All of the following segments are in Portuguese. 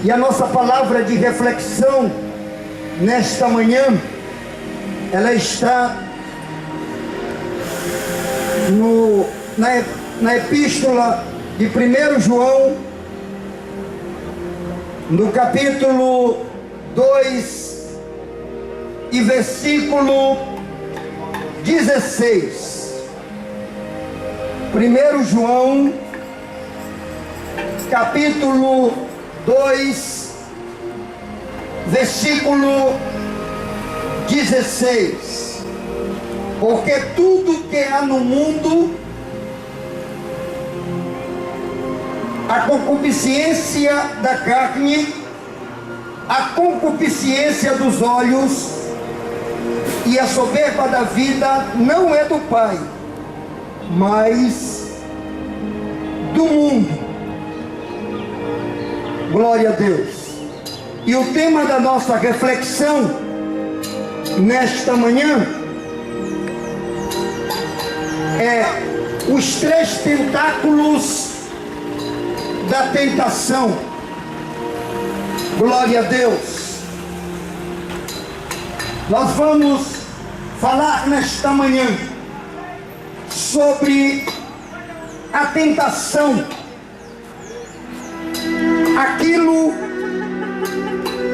E a nossa palavra de reflexão nesta manhã, ela está na epístola de 1 João, no capítulo 2 e versículo 16. 1 João, capítulo 2, versículo 16. Porque tudo que há no mundo, a concupiscência da carne, a concupiscência dos olhos e a soberba da vida não é do Pai, mas do mundo. Glória a Deus. E o tema da nossa reflexão nesta manhã é os 3 tentáculos da tentação. Glória a Deus. Nós vamos falar nesta manhã sobre a tentação, aquilo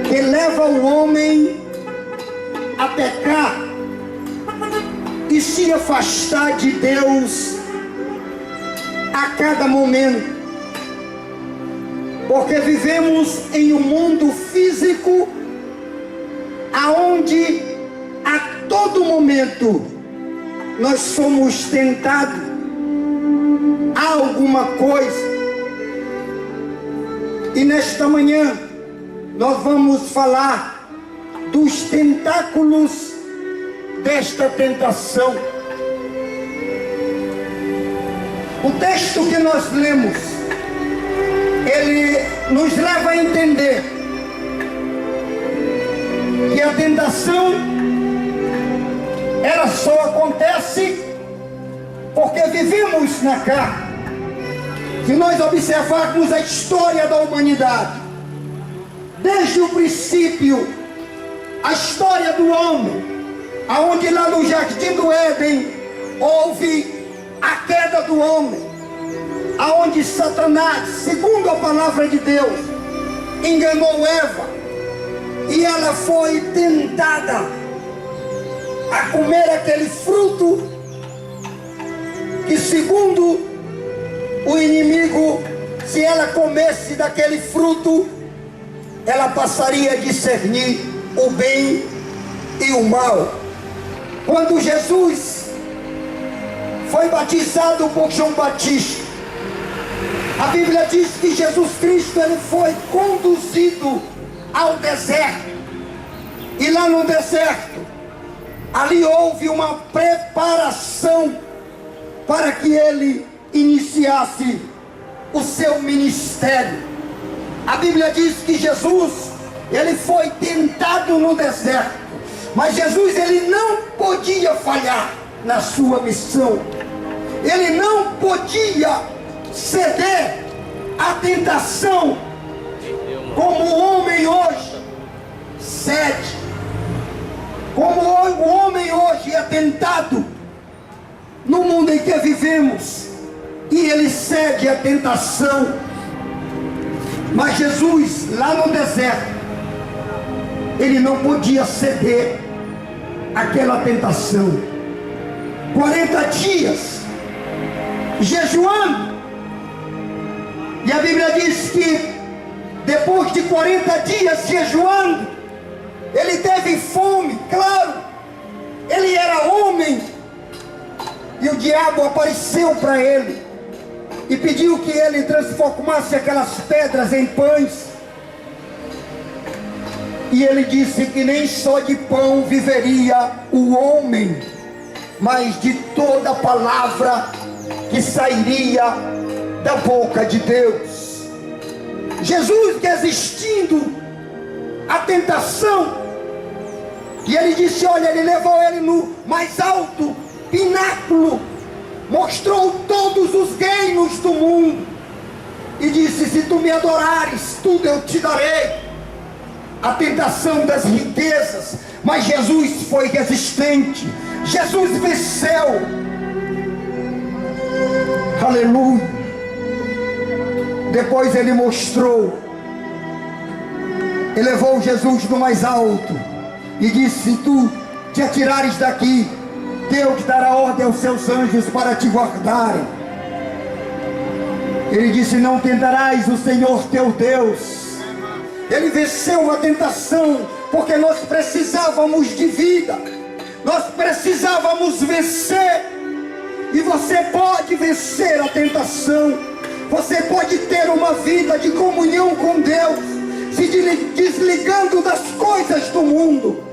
que leva o homem a pecar e se afastar de Deus a cada momento. Porque vivemos em um mundo físico aonde a todo momento nós somos tentados a alguma coisa. E nesta manhã nós vamos falar dos tentáculos desta tentação. O texto que nós lemos, ele nos leva a entender que a tentação, ela só acontece porque vivemos na carne. Se nós observarmos a história da humanidade, desde o princípio, a história do homem, aonde lá no jardim do Éden houve a queda do homem, aonde Satanás, segundo a palavra de Deus, enganou Eva, e ela foi tentada a comer aquele fruto que, segundo o inimigo, se ela comesse daquele fruto, ela passaria a discernir o bem e o mal. Quando Jesus foi batizado por João Batista, a Bíblia diz que Jesus Cristo, ele foi conduzido ao deserto. E lá no deserto, ali houve uma preparação para que ele iniciasse o seu ministério. A Bíblia diz que Jesus, ele foi tentado no deserto, mas Jesus, ele não podia falhar na sua missão. Ele não podia ceder à tentação, como o homem hoje cede, como o homem hoje é tentado no mundo em que vivemos, e ele cede à tentação. Mas Jesus, lá no deserto, ele não podia ceder àquela tentação. 40 dias jejuando, e a Bíblia diz que depois de 40 dias jejuando, ele teve fome. Claro, ele era homem, e o diabo apareceu para ele e pediu que ele transformasse aquelas pedras em pães. E ele disse que nem só de pão viveria o homem, mas de toda palavra que sairia da boca de Deus. Jesus, resistindo à tentação, e ele disse, olha, ele levou ele no mais alto pináculo, mostrou todos os reinos do mundo, e disse: se tu me adorares, tudo eu te darei. A tentação das riquezas, mas Jesus foi resistente, Jesus venceu. Aleluia. Depois ele mostrou, elevou Jesus no mais alto e disse: se tu te atirares daqui, Deus dará ordem aos seus anjos para te guardarem. Ele disse: não tentarás o Senhor teu Deus. Ele venceu a tentação, porque nós precisávamos de vida, nós precisávamos vencer. E você pode vencer a tentação, você pode ter uma vida de comunhão com Deus, se desligando das coisas do mundo,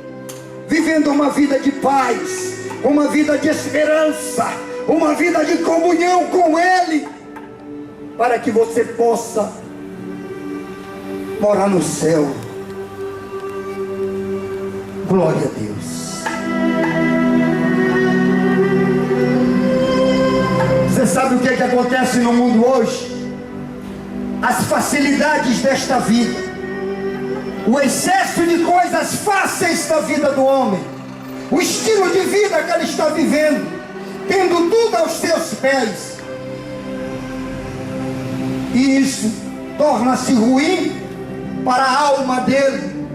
vivendo uma vida de paz, uma vida de esperança, uma vida de comunhão com Ele, para que você possa morar no céu. Glória a Deus. Você sabe o que é que acontece no mundo hoje? As facilidades desta vida, o excesso de coisas fáceis da vida do homem, o estilo de vida que ele está vivendo, tendo tudo aos seus pés, e isso torna-se ruim para a alma dele,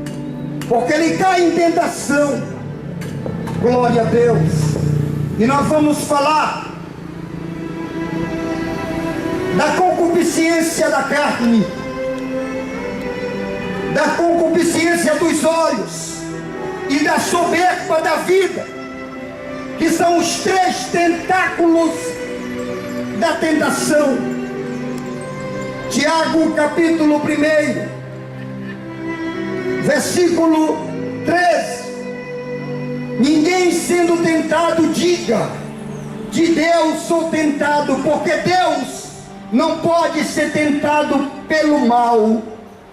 porque ele cai em tentação. Glória a Deus. E nós vamos falar da concupiscência da carne, da concupiscência dos olhos e da soberba da vida, que são os três tentáculos da tentação. Tiago capítulo 1, versículo 13: ninguém sendo tentado diga: de Deus sou tentado, porque Deus não pode ser tentado pelo mal,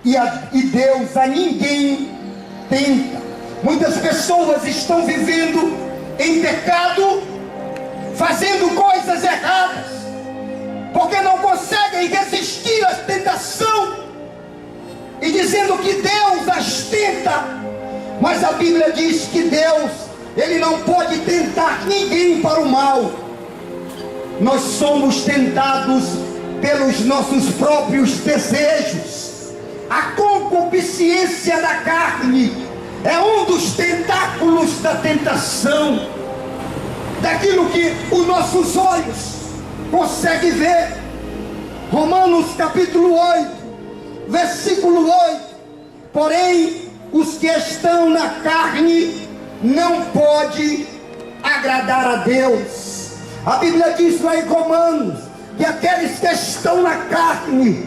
e Deus a ninguém tenta. Muitas pessoas estão vivendo em pecado, fazendo coisas erradas, porque não conseguem resistir à tentação, e dizendo que Deus as tenta. Mas a Bíblia diz que Deus, Ele não pode tentar ninguém para o mal. Nós somos tentados pelos nossos próprios desejos. A concupiscência da carne é um dos tentáculos da tentação, daquilo que os nossos olhos conseguem ver. Romanos capítulo 8, versículo 8: porém os que estão na carne não pode agradar a Deus. A Bíblia diz lá em Romanos que aqueles que estão na carne,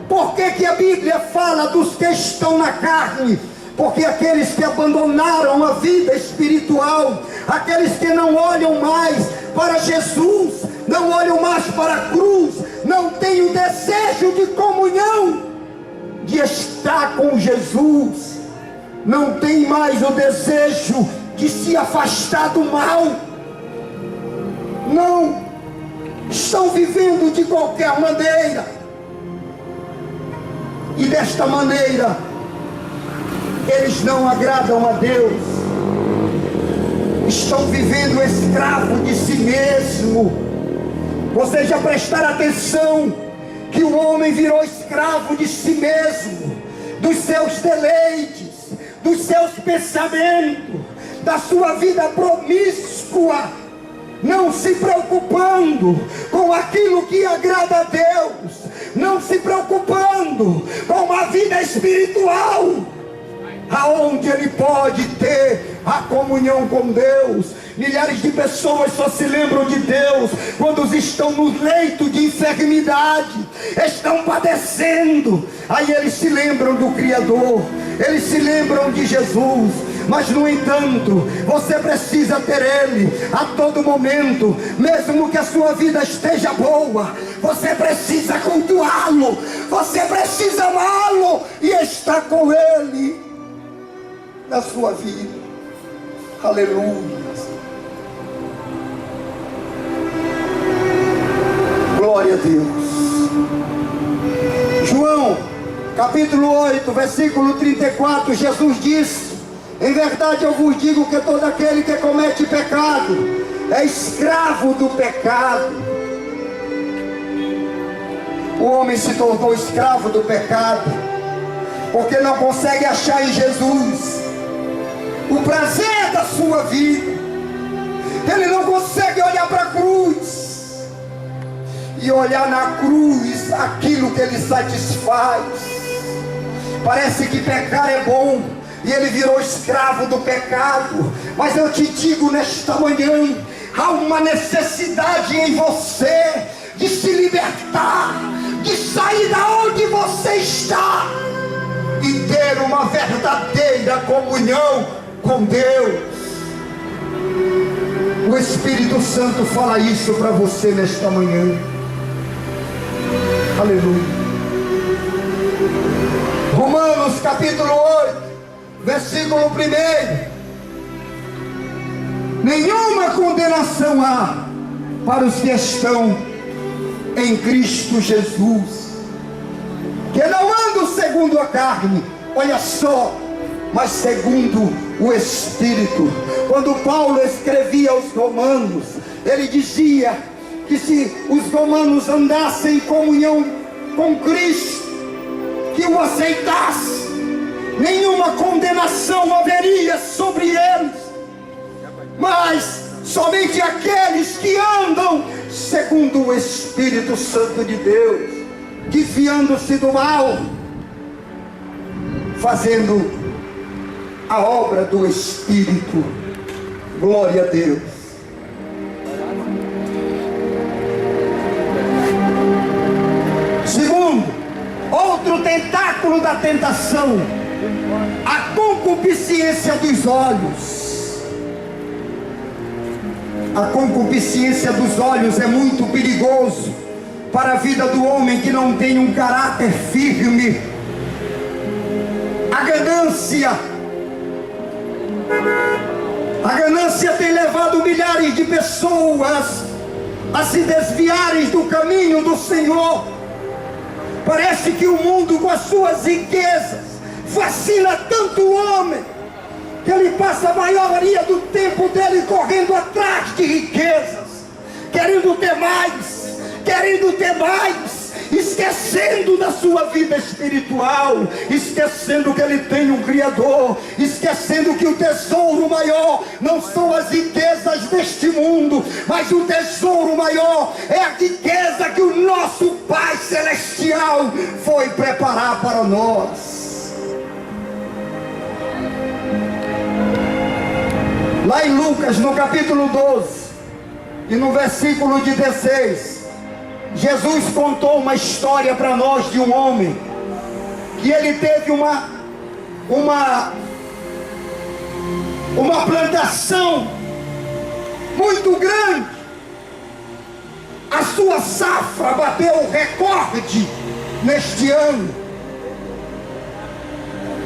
por que a Bíblia fala dos que estão na carne? Porque aqueles que abandonaram a vida espiritual, aqueles que não olham mais para Jesus, não olham mais para a cruz, não têm o desejo de comunhão, de estar com Jesus, não tem mais o desejo de se afastar do mal, não, estão vivendo de qualquer maneira, e desta maneira eles não agradam a Deus, estão vivendo escravo de si mesmo. Vocês já prestaram atenção que o homem virou escravo de si mesmo, dos seus deleites, dos seus pensamentos, da sua vida promíscua, não se preocupando com aquilo que agrada a Deus, não se preocupando com uma vida espiritual, aonde ele pode ter a comunhão com Deus. Milhares de pessoas só se lembram de Deus quando estão no leito de enfermidade, estão padecendo, aí eles se lembram do Criador, eles se lembram de Jesus. Mas no entanto, você precisa ter Ele a todo momento, mesmo que a sua vida esteja boa, você precisa cultuá-lo, você precisa amá-lo e estar com Ele na sua vida. Aleluia. Glória a Deus. capítulo 8, versículo 34, Jesus disse: em verdade eu vos digo que todo aquele que comete pecado é escravo do pecado. O homem se tornou escravo do pecado porque não consegue achar em Jesus o prazer da sua vida. Ele não consegue olhar para a cruz e olhar na cruz aquilo que ele satisfaz. Parece que pecar é bom e ele virou escravo do pecado. Mas eu te digo nesta manhã, há uma necessidade em você de se libertar, de sair da onde você está e ter uma verdadeira comunhão com Deus. O Espírito Santo fala isso para você nesta manhã. Aleluia. Romanos capítulo 8, versículo 1: nenhuma condenação há para os que estão em Cristo Jesus, que não andam segundo a carne, olha só, mas segundo o Espírito. Quando Paulo escrevia aos romanos, ele dizia que se os romanos andassem em comunhão com Cristo, que o aceitasse, nenhuma condenação haveria sobre eles, mas somente aqueles que andam segundo o Espírito Santo de Deus, desviando-se do mal, fazendo a obra do Espírito. Glória a Deus. Segundo, outro tentáculo da tentação, a concupiscência dos olhos. A concupiscência dos olhos é muito perigoso para a vida do homem que não tem um caráter firme. A ganância tem levado milhares de pessoas a se desviarem do caminho do Senhor. Parece que o mundo, com as suas riquezas, fascina tanto o homem que ele passa a maioria do tempo dele correndo atrás de riquezas, querendo ter mais, esquecendo da sua vida espiritual, esquecendo que ele tem um Criador, esquecendo que o tesouro maior não são as riquezas deste mundo, mas o tesouro maior é a riqueza que o nosso Pai Celestial foi preparar para nós. Lá em Lucas, no capítulo 12 e no versículo 16, Jesus contou uma história para nós de um homem que ele teve uma plantação muito grande. A sua safra bateu o recorde neste ano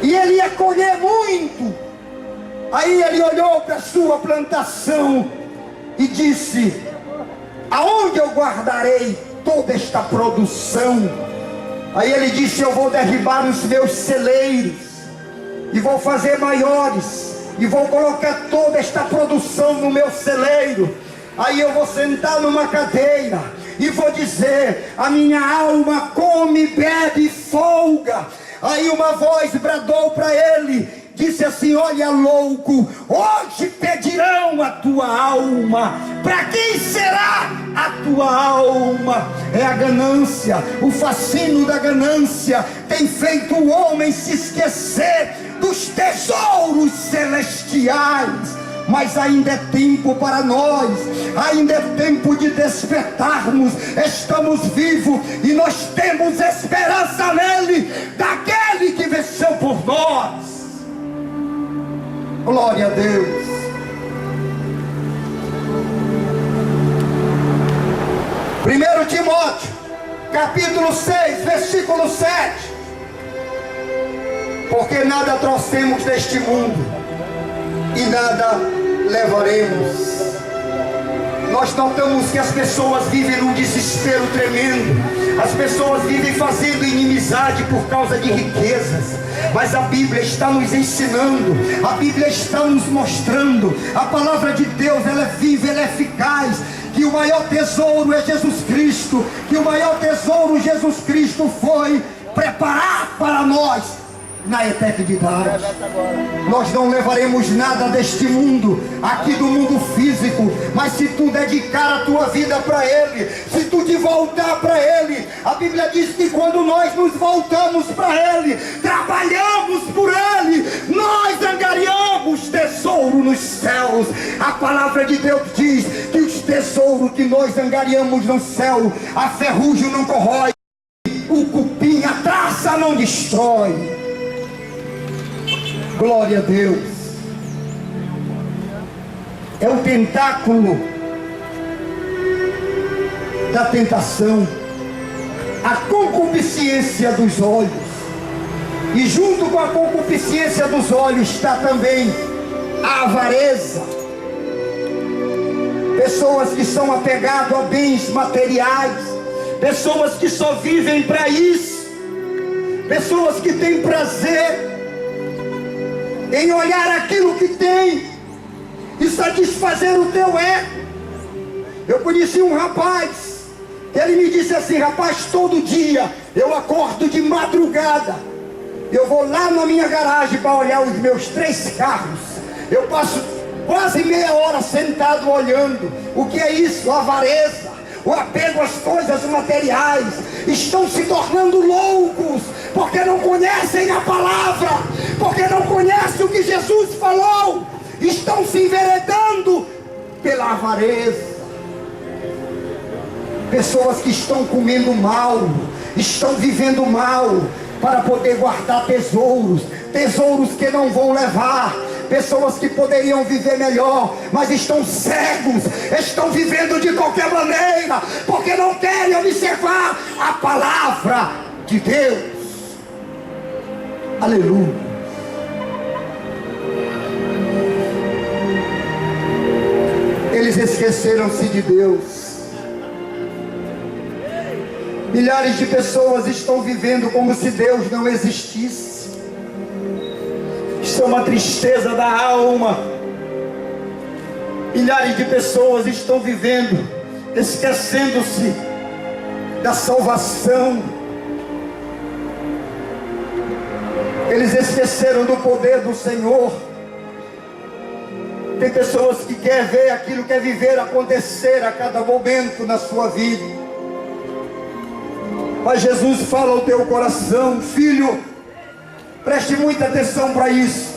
e ele ia colher muito. Aí ele olhou para a sua plantação e disse: aonde eu guardarei toda esta produção? Aí ele disse: eu vou derribar os meus celeiros e vou fazer maiores, e vou colocar toda esta produção no meu celeiro. Aí eu vou sentar numa cadeira e vou dizer: a minha alma come, bebe e folga. Aí uma voz bradou para ele, disse assim: olha, louco, hoje pedirão a tua alma. Para quem será a tua alma? É a ganância. O fascínio da ganância tem feito o homem se esquecer dos tesouros celestiais. Mas ainda é tempo para nós, ainda é tempo de despertarmos. Estamos vivos e nós temos esperança nele, daquele que venceu por nós. Glória a Deus. Primeiro Timóteo, capítulo 6, versículo 7. Porque nada trouxemos deste mundo e nada levaremos. Nós notamos que as pessoas vivem num desespero tremendo. As pessoas vivem fazendo inimizade por causa de riquezas. Mas a Bíblia está nos ensinando, a Bíblia está nos mostrando, a palavra de Deus, ela é viva, ela é eficaz, que o maior tesouro é Jesus Cristo, que o maior tesouro Jesus Cristo foi preparar para nós na eternidade. Nós não levaremos nada deste mundo, aqui do mundo físico, mas se tu dedicar a tua vida para Ele, se tu te voltar para Ele, a Bíblia diz que quando nós nos voltamos para Ele, trabalhamos por Ele, nós angariamos tesouro nos céus. A palavra de Deus diz que os tesouros que nós angariamos no céu, a ferrugem não corrói, o cupim, a traça não destrói. Glória a Deus. É o tentáculo da tentação, a concupiscência dos olhos. E junto com a concupiscência dos olhos está também a avareza. Pessoas que são apegadas a bens materiais, pessoas que só vivem para isso, pessoas que têm prazer em olhar aquilo que tem e satisfazer o teu ego. Eu conheci um rapaz, ele me disse assim: rapaz, todo dia eu acordo de madrugada, eu vou lá na minha garagem para olhar os meus 3 carros, eu passo quase meia hora sentado olhando. O que é isso? A avareza, o apego às coisas materiais. Estão se tornando loucos porque não conhecem a palavra, porque não conhecem o que Jesus falou. Estão se enveredando pela avareza. Pessoas que estão comendo mal, estão vivendo mal para poder guardar tesouros, tesouros que não vão levar. Pessoas que poderiam viver melhor, mas estão cegos, estão vivendo de qualquer maneira, porque não querem observar a palavra de Deus. Aleluia. Eles esqueceram-se de Deus. Milhares de pessoas estão vivendo como se Deus não existisse. Isso é uma tristeza da alma. Milhares de pessoas estão vivendo, esquecendo-se da salvação. Eles esqueceram do poder do Senhor. Tem pessoas que querem ver aquilo, quer viver acontecer a cada momento na sua vida. Mas Jesus fala ao teu coração: filho, preste muita atenção para isso.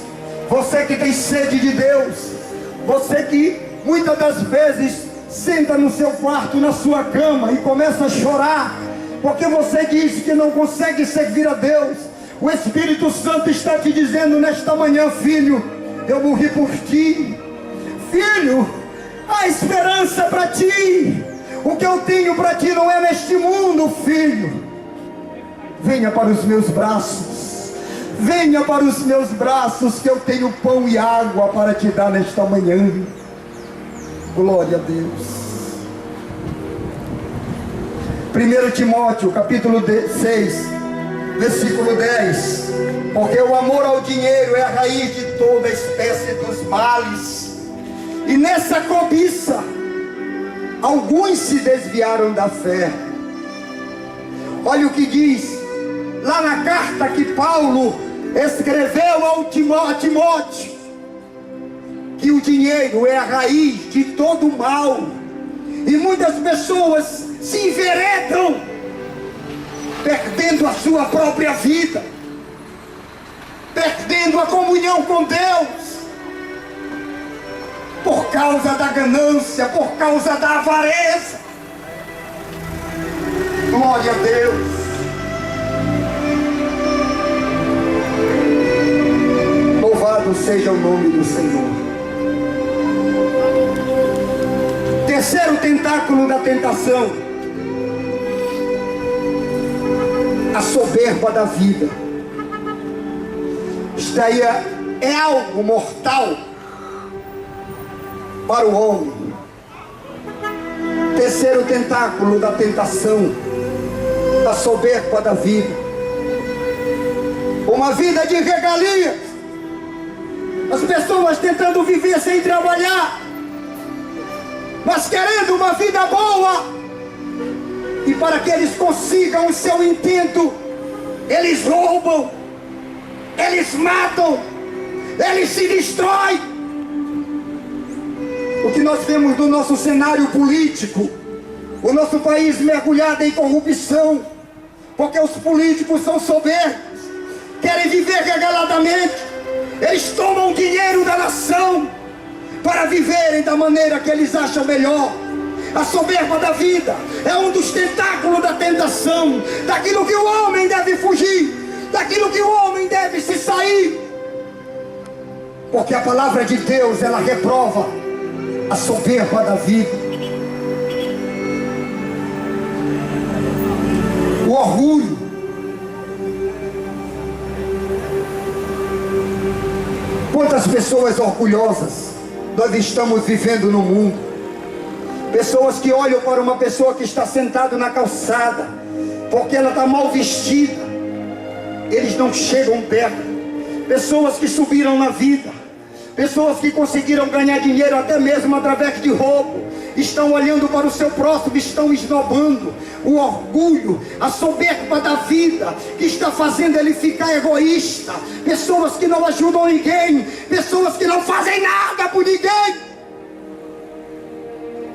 Você que tem sede de Deus, você que muitas das vezes senta no seu quarto, na sua cama e começa a chorar, porque você diz que não consegue servir a Deus. O Espírito Santo está te dizendo nesta manhã: filho, eu morri por ti. Filho, há esperança para ti. O que eu tenho para ti não é neste mundo, filho. Venha para os meus braços. Venha para os meus braços, que eu tenho pão e água para te dar nesta manhã. Glória a Deus. 1 Timóteo capítulo 6, versículo 10. Porque o amor ao dinheiro é a raiz de toda espécie dos males. E nessa cobiça alguns se desviaram da fé. Olha o que diz lá na carta que Paulo escreveu ao Timóteo, que o dinheiro é a raiz de todo mal. E muitas pessoas se enveredam, perdendo a sua própria vida, perdendo a comunhão com Deus, por causa da ganância, por causa da avareza. Glória a Deus. Louvado seja o nome do Senhor. Terceiro tentáculo da tentação: a soberba da vida. Isto aí é algo mortal para o homem. Terceiro tentáculo da tentação, da soberba da vida. Uma vida de regalias. As pessoas tentando viver sem trabalhar, mas querendo uma vida boa. E para que eles consigam o seu intento, eles roubam, eles matam, eles se destroem. O que nós vemos no nosso cenário político, o nosso país mergulhado em corrupção, porque os políticos são soberbos, querem viver regaladamente, eles tomam o dinheiro da nação para viverem da maneira que eles acham melhor. A soberba da vida é um dos tentáculos da tentação, daquilo que o homem deve fugir, daquilo que o homem deve se sair, porque a palavra de Deus, ela reprova a soberba da vida, o orgulho. Quantas pessoas orgulhosas nós estamos vivendo no mundo? Pessoas que olham para uma pessoa que está sentada na calçada, porque ela está mal vestida, eles não chegam perto. Pessoas que subiram na vida, pessoas que conseguiram ganhar dinheiro até mesmo através de roubo, estão olhando para o seu próximo, estão esnobando. O orgulho, a soberba da vida, que está fazendo ele ficar egoísta. Pessoas que não ajudam ninguém, pessoas que não fazem nada por ninguém.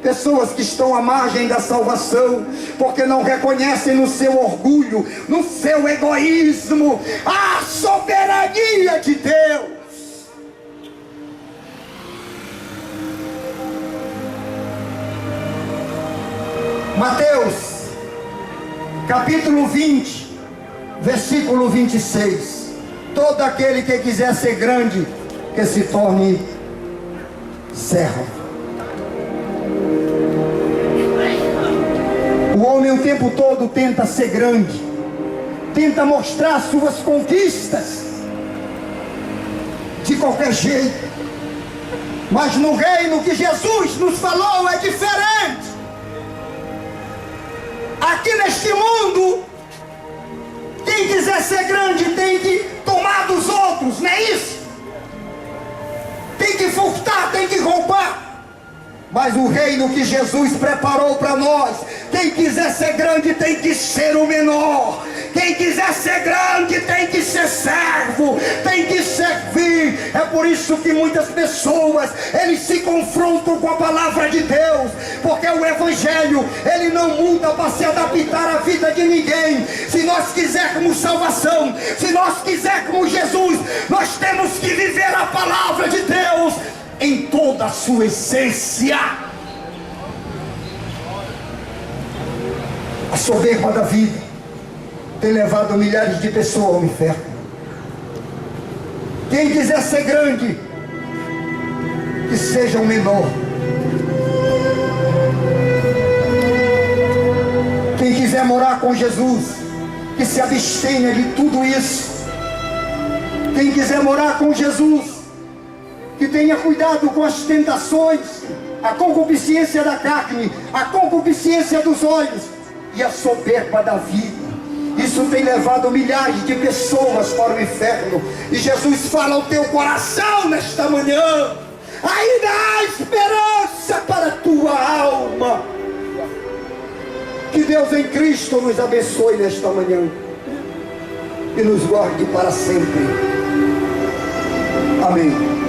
Pessoas que estão à margem da salvação, porque não reconhecem no seu orgulho, no seu egoísmo, a soberania de Deus. Mateus, capítulo 20, versículo 26. Todo aquele que quiser ser grande, que se torne servo. O homem o tempo todo tenta ser grande, tenta mostrar suas conquistas de qualquer jeito, mas no reino que Jesus nos falou é diferente. Aqui neste mundo, quem quiser ser grande tem que tomar dos outros, não é isso? Tem que furtar, tem que roubar. Mas o reino que Jesus preparou para nós, quem quiser ser grande tem que ser o menor. Quem quiser ser grande tem que ser servo, tem que servir. É por isso que muitas pessoas, eles se confrontam com a palavra de Deus, porque o evangelho, ele não muda para se adaptar à vida de ninguém. Se nós quisermos salvação, se nós quisermos Jesus, nós temos que viver a palavra de Deus em toda a sua essência. A soberba da vida tem levado milhares de pessoas ao inferno. Quem quiser ser grande, que seja o menor. Quem quiser morar com Jesus, que se abstenha de tudo isso. Quem quiser morar com Jesus, que tenha cuidado com as tentações, a concupiscência da carne, a concupiscência dos olhos e a soberba da vida. Isso tem levado milhares de pessoas para o inferno. E Jesus fala ao teu coração nesta manhã: ainda há esperança para a tua alma. Que Deus em Cristo nos abençoe nesta manhã e nos guarde para sempre. Amém.